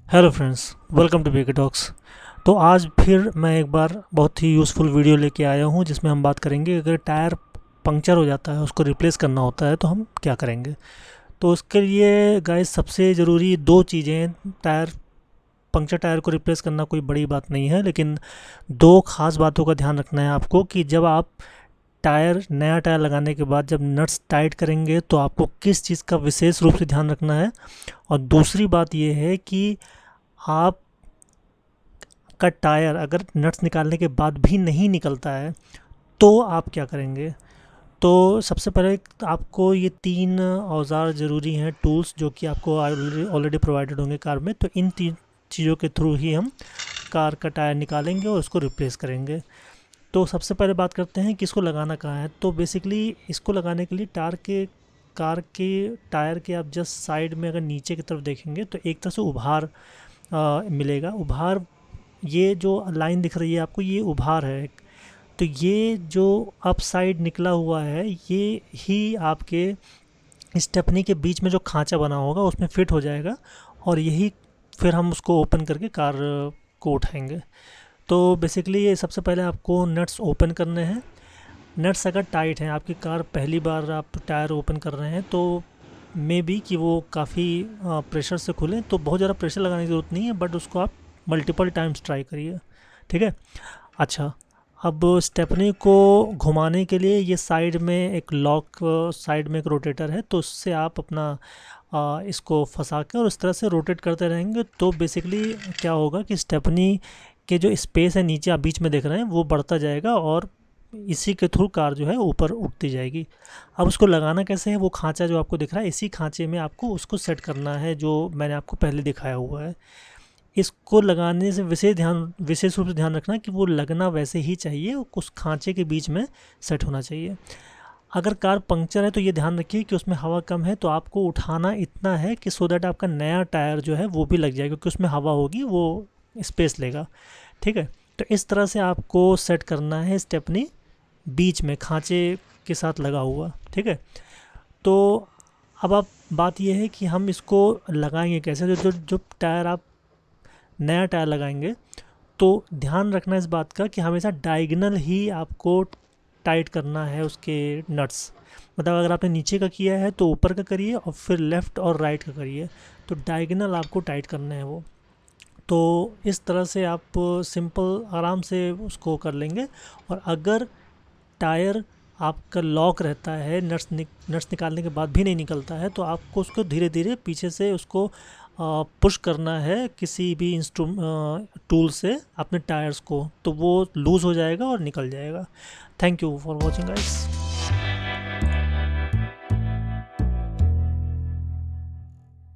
Hello friends, welcome to BK talks. तो आज फिर मैं एक बार बहुत ही यूज़फुल वीडियो लेके आया हूँ जिसमें हम बात करेंगे अगर टायर पंक्चर हो जाता है, उसको रिप्लेस करना होता है तो हम क्या करेंगे। तो उसके लिए गाइस सबसे ज़रूरी दो चीज़ें हैं। पंक्चर टायर को रिप्लेस करना कोई बड़ी बात नहीं है, लेकिन दो ख़ास बातों का ध्यान रखना है आपको कि जब आप नया टायर लगाने के बाद जब नट्स टाइट करेंगे तो आपको किस चीज़ का विशेष रूप से ध्यान रखना है। और दूसरी बात यह है कि आप का टायर अगर नट्स निकालने के बाद भी नहीं निकलता है तो आप क्या करेंगे। तो सबसे पहले आपको ये तीन औज़ार ज़रूरी हैं, टूल्स जो कि आपको ऑलरेडी प्रोवाइडेड होंगे कार में। तो इन तीन चीज़ों के थ्रू ही हम कार का टायर निकालेंगे और उसको रिप्लेस करेंगे। तो सबसे पहले बात करते हैं कि इसको लगाना कहाँ है। तो बेसिकली इसको लगाने के लिए कार के टायर के आप जस्ट साइड में अगर नीचे की तरफ देखेंगे तो एक तरह से उभार मिलेगा। उभार, ये जो लाइन दिख रही है आपको, ये उभार है। तो ये जो अप साइड निकला हुआ है ये ही आपके स्टेपनी के बीच में जो खांचा बना होगा उसमें फिट हो जाएगा, और यही फिर हम उसको ओपन करके कार को उठाएंगे। तो बेसिकली ये सबसे पहले आपको नट्स ओपन करने हैं। नट्स अगर टाइट हैं, आपकी कार पहली बार आप टायर ओपन कर रहे हैं तो मे बी कि वो काफ़ी प्रेशर से खुलें, तो बहुत ज़्यादा प्रेशर लगाने की ज़रूरत नहीं है, बट उसको आप मल्टीपल टाइम्स ट्राई करिए। ठीक है। अच्छा, अब स्टेपनी को घुमाने के लिए ये साइड में एक लॉक, साइड में एक रोटेटर है, तो उससे आप अपना इसको फंसा के और इस तरह से रोटेट करते रहेंगे तो बेसिकली क्या होगा कि स्टेपनी के जो स्पेस है नीचे आप बीच में देख रहे हैं वो बढ़ता जाएगा और इसी के थ्रू कार जो है ऊपर उठती जाएगी। अब उसको लगाना कैसे है, वो खांचा जो आपको दिख रहा है, इसी खांचे में आपको उसको सेट करना है जो मैंने आपको पहले दिखाया हुआ है। इसको लगाने से विशेष रूप से ध्यान रखना कि वो लगना वैसे ही चाहिए, उस खांचे के बीच में सेट होना चाहिए। अगर कार पंक्चर है तो ये ध्यान रखिए कि उसमें हवा कम है, तो आपको उठाना इतना है कि सो दैट आपका नया टायर जो है वो भी लग जाए, क्योंकि उसमें हवा होगी, वो स्पेस लेगा। ठीक है। तो इस तरह से आपको सेट करना है स्टेपनी बीच में खांचे के साथ लगा हुआ। ठीक है। तो अब आप बात यह है कि हम इसको लगाएंगे कैसे। जो टायर आप नया टायर लगाएंगे तो ध्यान रखना इस बात का कि हमेशा डायगोनल ही आपको टाइट करना है उसके नट्स। मतलब अगर आपने नीचे का किया है तो ऊपर का करिए और फिर लेफ़्ट और राइट का करिए, तो डायगोनल आपको टाइट करना है वो। तो इस तरह से आप सिंपल आराम से उसको कर लेंगे। और अगर टायर आपका लॉक रहता है, नट्स निकालने के बाद भी नहीं निकलता है, तो आपको उसको धीरे धीरे पीछे से उसको पुश करना है किसी भी टूल से अपने टायर्स को, तो वो लूज़ हो जाएगा और निकल जाएगा। Thank you for watching guys.